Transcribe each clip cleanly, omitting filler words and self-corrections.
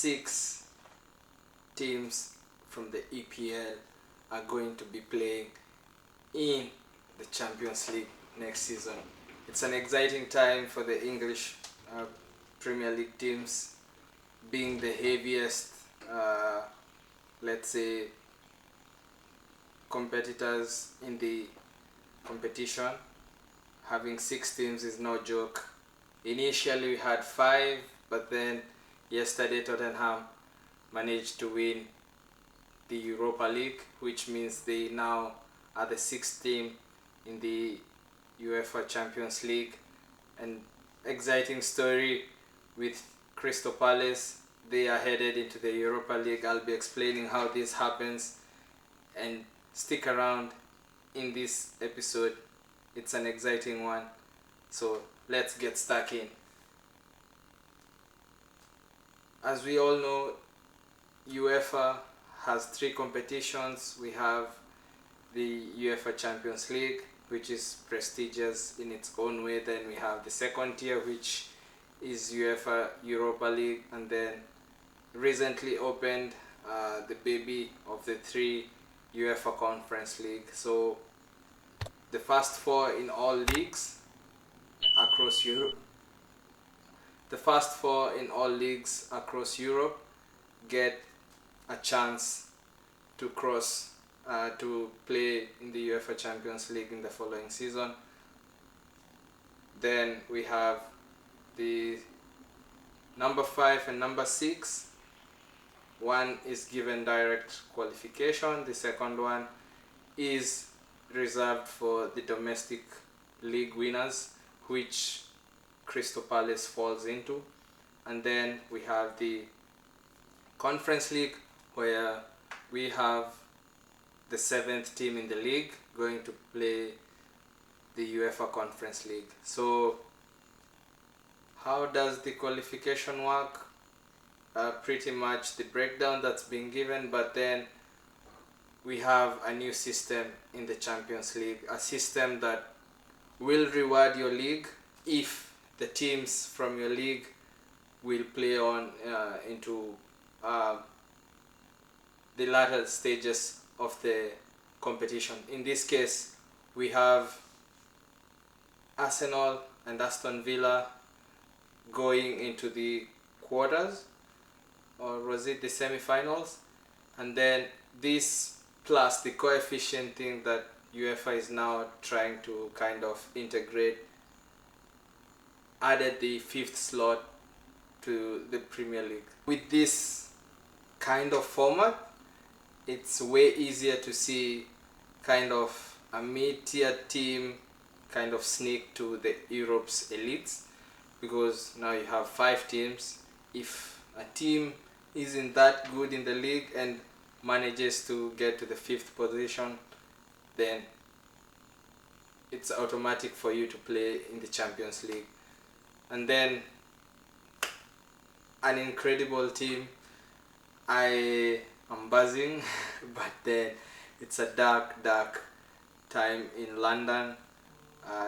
6 teams from the EPL are going to be playing in the Champions League next season. It's an exciting time for the English Premier League teams, being the heaviest, let's say, competitors in the competition. Having 6 teams is no joke. Initially we had 5, but then yesterday Tottenham managed to win the Europa League, which means they now are the 6th team in the UEFA Champions League. An exciting story with Crystal Palace. They are headed into the Europa League. I'll be explaining how this happens, and stick around in this episode. It's an exciting one, so let's get stuck in. As we all know, UEFA has 3 competitions. We have the UEFA Champions League, which is prestigious in its own way. Then we have the second tier, which is UEFA Europa League, and then recently opened the baby of the 3, UEFA Conference League. So the first 4 in all leagues across Europe, get a chance to cross to play in the UEFA Champions League in the following season. Then we have the number 5 and number 6. One is given direct qualification. The second one is reserved for the domestic league winners, which Crystal Palace falls into. And then we have the Conference League, where we have the 7th team in the league going to play the UEFA Conference League. So how does the qualification work? Pretty much the breakdown that's been given, but then we have a new system in the Champions League, a system that will reward your league if the teams from your league will play on into the latter stages of the competition. In this case, we have Arsenal and Aston Villa going into the quarters, or was it the semi-finals? And then this plus the coefficient thing that UEFA is now trying to kind of integrate added the 5th slot to the Premier League. With this kind of format, it's way easier to see kind of a mid-tier team kind of sneak to the Europe's elites, because now you have 5 teams. If a team isn't that good in the league and manages to get to the 5th position, then it's automatic for you to play in the Champions League. And then an incredible team. I am buzzing but then it's a dark time in London.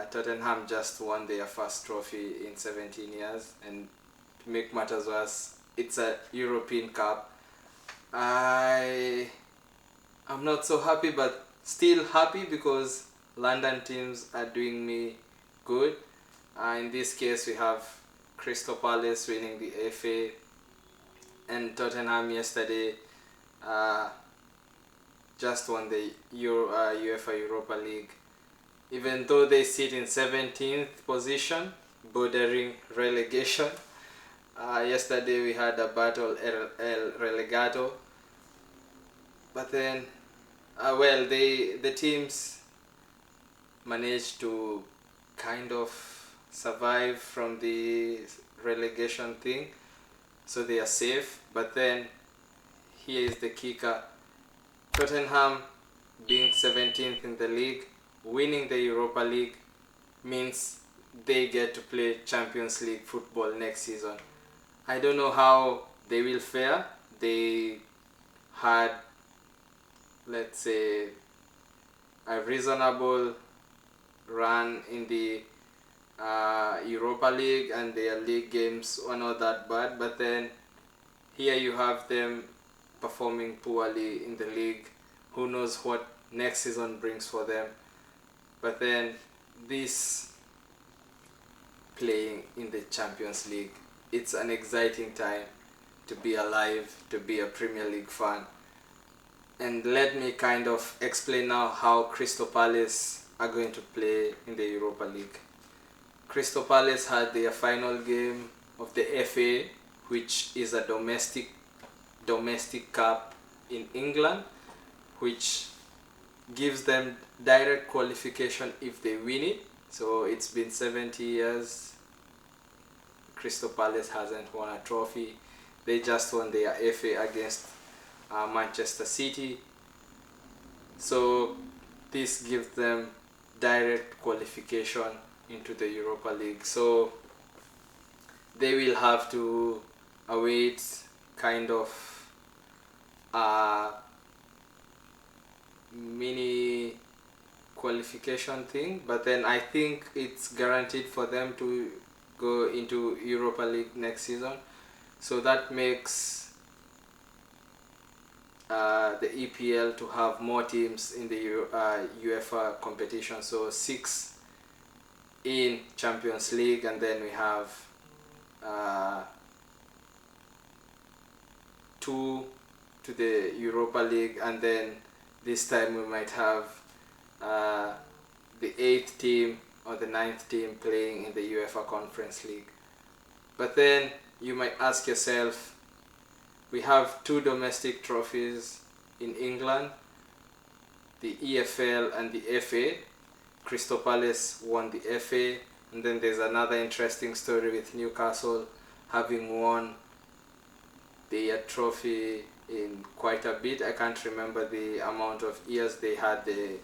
Tottenham just won their first trophy in 17 years, and to make matters worse, it's a European Cup. I am not so happy, but still happy because London teams are doing me good. In this case, we have Crystal Palace winning the FA, and Tottenham yesterday just won the UEFA Europa League. Even though they sit in 17th position, bordering relegation. Yesterday we had a battle El Relegato, but then the teams managed to kind of survive from the relegation thing, so they are safe. But then here is the kicker: Tottenham being 17th in the league, winning the Europa League means they get to play Champions League football next season. I don't know how they will fare. They had, let's say, a reasonable run in the Europa League, and their league games were not that bad, but then here you have them performing poorly in the league. Who knows what next season brings for them? But then this playing in the Champions League, it's an exciting time to be alive, to be a Premier League fan. And let me kind of explain now how Crystal Palace are going to play in the Europa League. Crystal Palace had their final game of the FA, which is a domestic cup in England, which gives them direct qualification if they win it. So it's been 70 years Crystal Palace hasn't won a trophy. They just won their FA against Manchester City. So this gives them direct qualification into the Europa League. So they will have to await kind of a mini qualification thing, but then I think it's guaranteed for them to go into Europa League next season. So that makes the EPL to have more teams in the UEFA competition. So 6 in Champions League, and then we have 2 to the Europa League, and then this time we might have the 8th team or the 9th team playing in the UEFA Conference League. But then you might ask yourself, we have 2 domestic trophies in England, the EFL and the FA. Crystal Palace won the FA, and then there's another interesting story with Newcastle having won their trophy in quite a bit. I can't remember the amount of years they had the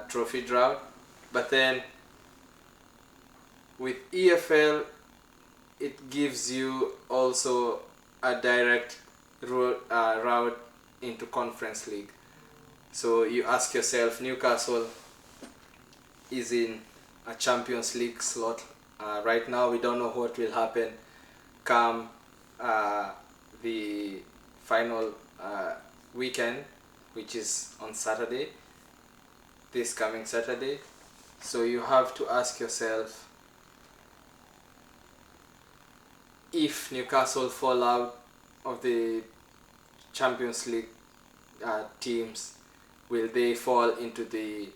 trophy drought, but then with EFL it gives you also a direct route into Conference League. So you ask yourself, Newcastle is in a Champions League slot right now. We don't know what will happen come the final weekend, which is on Saturday, this coming Saturday. So you have to ask yourself, if Newcastle fall out of the Champions League teams, will they fall into the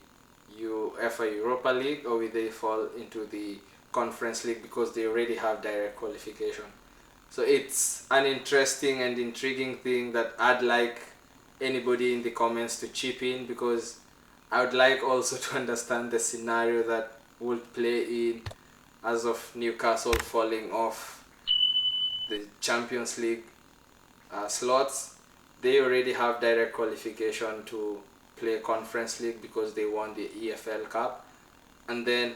UEFA Europa League, or will they fall into the Conference League because they already have direct qualification? So it's an interesting and intriguing thing that I'd like anybody in the comments to chip in, because I would like also to understand the scenario that would play in as of Newcastle falling off the Champions League slots. They already have direct qualification to play Conference League because they won the EFL Cup. And then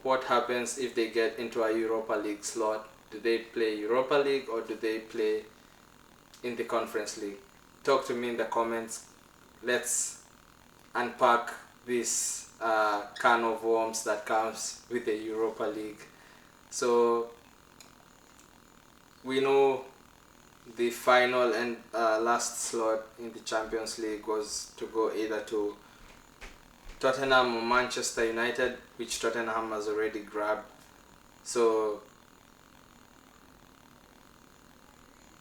what happens if they get into a Europa League slot? Do they play Europa League or do they play in the Conference League? Talk to me in the comments. Let's unpack this can of worms that comes with the Europa League. So we know the final and last slot in the Champions League was to go either to Tottenham or Manchester United, which Tottenham has already grabbed. So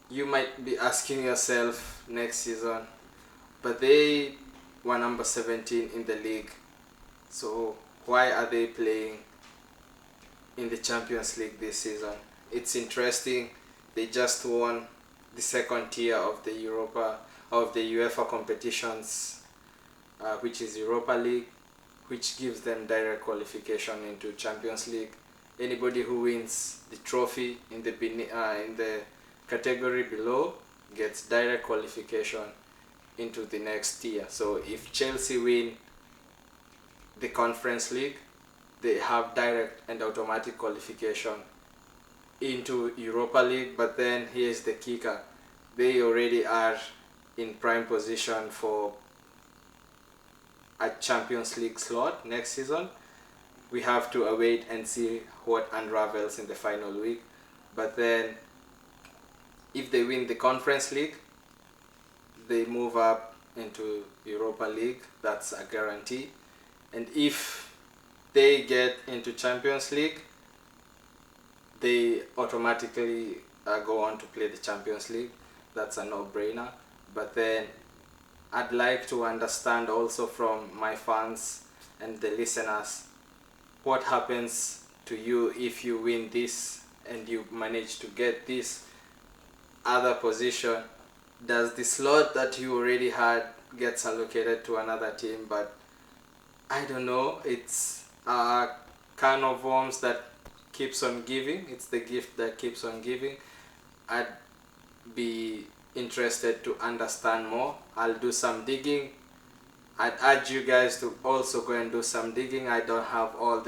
you might be asking yourself next season, but they were number 17 in the league, so why are they playing in the Champions League this season? It's interesting. They just won the second tier of the UEFA competitions, which is Europa League, which gives them direct qualification into Champions League. Anybody who wins the trophy in the category below gets direct qualification into the next tier. So if Chelsea win the Conference League, they have direct and automatic qualification into Europa League. But then here's the kicker, they already are in prime position for a Champions League slot next season. We have to await and see what unravels in the final week. But then if they win the Conference League, they move up into Europa League. That's a guarantee. And if they get into Champions League, they automatically go on to play the Champions League. That's a no-brainer. But then I'd like to understand also from my fans and the listeners, what happens to you if you win this and you manage to get this other position. Does the slot that you already had gets allocated to another team? But I don't know, it's a can of worms that keeps on giving. It's the gift that keeps on giving. I'd be interested to understand more. I'll do some digging. I'd urge you guys to also go and do some digging. I don't have all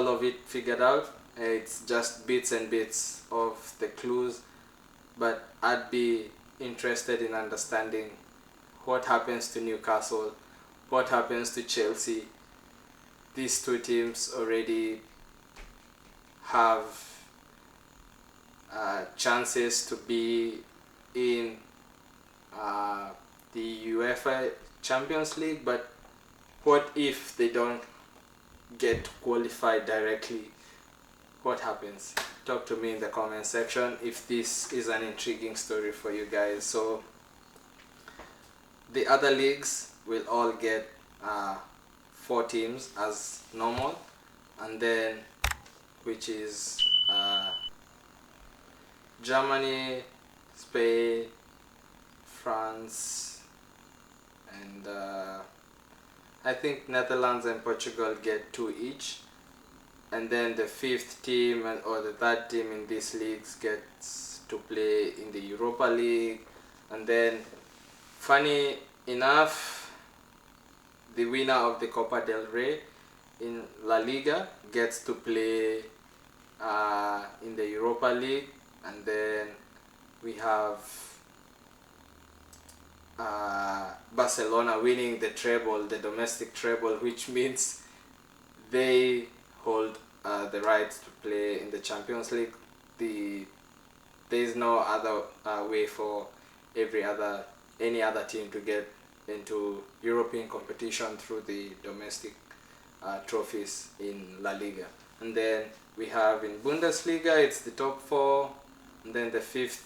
of it figured out. It's just bits and bits of the clues, but I'd be interested in understanding what happens to Newcastle, what happens to Chelsea. These two teams already have chances to be in the UEFA Champions League, but what if they don't get qualified directly? What happens? Talk to me in the comment section if this is an intriguing story for you guys. So the other leagues will all get 4 teams as normal, and then which is Germany, Spain, France, and I think Netherlands and Portugal get 2 each, and then the 5th team or the 3rd team in these leagues gets to play in the Europa League. And then, funny enough, the winner of the Copa del Rey in La Liga gets to play in the Europa League. And then we have Barcelona winning the treble, the domestic treble, which means they hold the rights to play in the Champions League. There is no other way for any other team to get into European competition through the domestic trophies in La Liga. And then we have in Bundesliga, it's the top 4, and then the 5th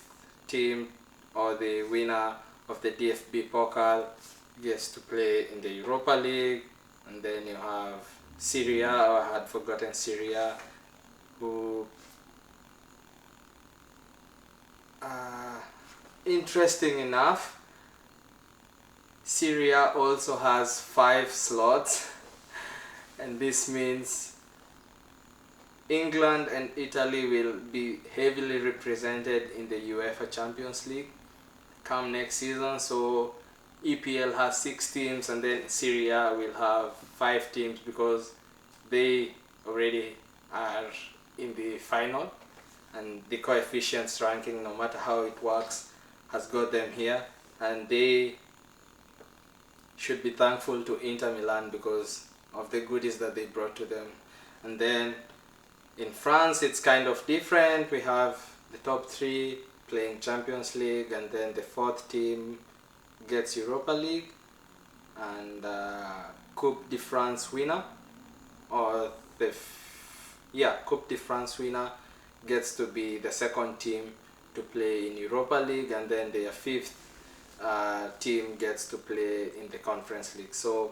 team or the winner of the DFB Pokal gets to play in the Europa League. And then you have Serie A, I had forgotten Serie A, who interesting enough, Serie A also has 5 slots, and this means England and Italy will be heavily represented in the UEFA Champions League come next season. So EPL has 6 teams, and then Serie A will have 5 teams because they already are in the final, and the coefficients ranking, no matter how it works, has got them here, and they should be thankful to Inter Milan because of the goodies that they brought to them. And then in France it's kind of different. We have the top 3 playing Champions League, and then the 4th team gets Europa League, and Coupe de France winner, or Coupe de France winner gets to be the 2nd team to play in Europa League, and then their 5th team gets to play in the Conference League. So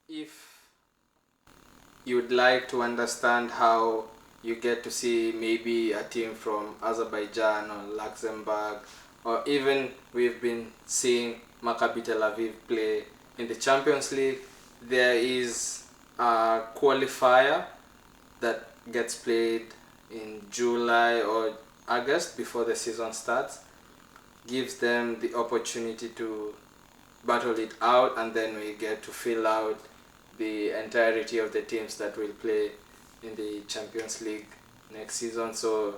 if you would like to understand how you get to see maybe a team from Azerbaijan or Luxembourg, or even we've been seeing Maccabi Tel Aviv play in the Champions League, there is a qualifier that gets played in July or August before the season starts, gives them the opportunity to battle it out, and then we get to fill out the entirety of the teams that will play in the Champions League next season. So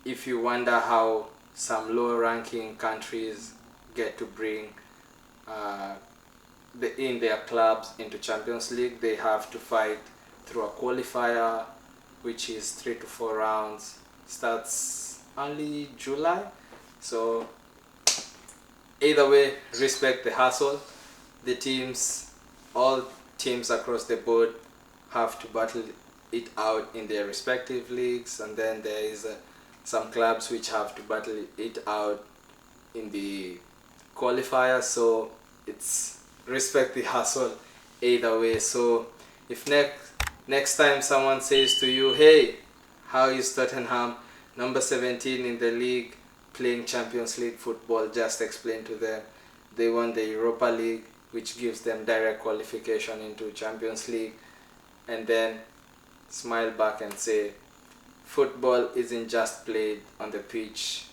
if you wonder how some low ranking countries get to bring their clubs into Champions League, they have to fight through a qualifier, which is 3 to 4 rounds, starts only July. So either way, respect the hustle. The teams, all teams across the board have to battle it out in their respective leagues, and then there is some clubs which have to battle it out in the qualifiers. So it's respect the hustle either way. So if next time someone says to you, hey, how is Tottenham number 17 in the league playing Champions League football, just explain to them they won the Europa League, which gives them direct qualification into Champions League, and then smile back and say football isn't just played on the pitch,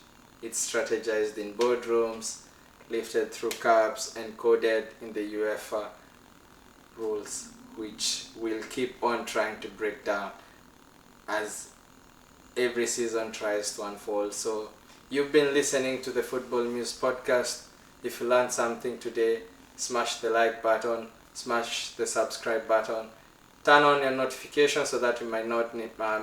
it's strategized in boardrooms, lifted through cups, and coded in the UEFA rules, which we'll keep on trying to break down as every season tries to unfold. So you've been listening to the Football News Podcast. If you learned something today, smash the like button, smash the subscribe button, turn on your notifications so that you might not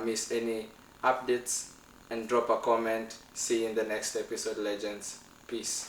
miss any updates, and drop a comment. See you in the next episode, legends. Peace.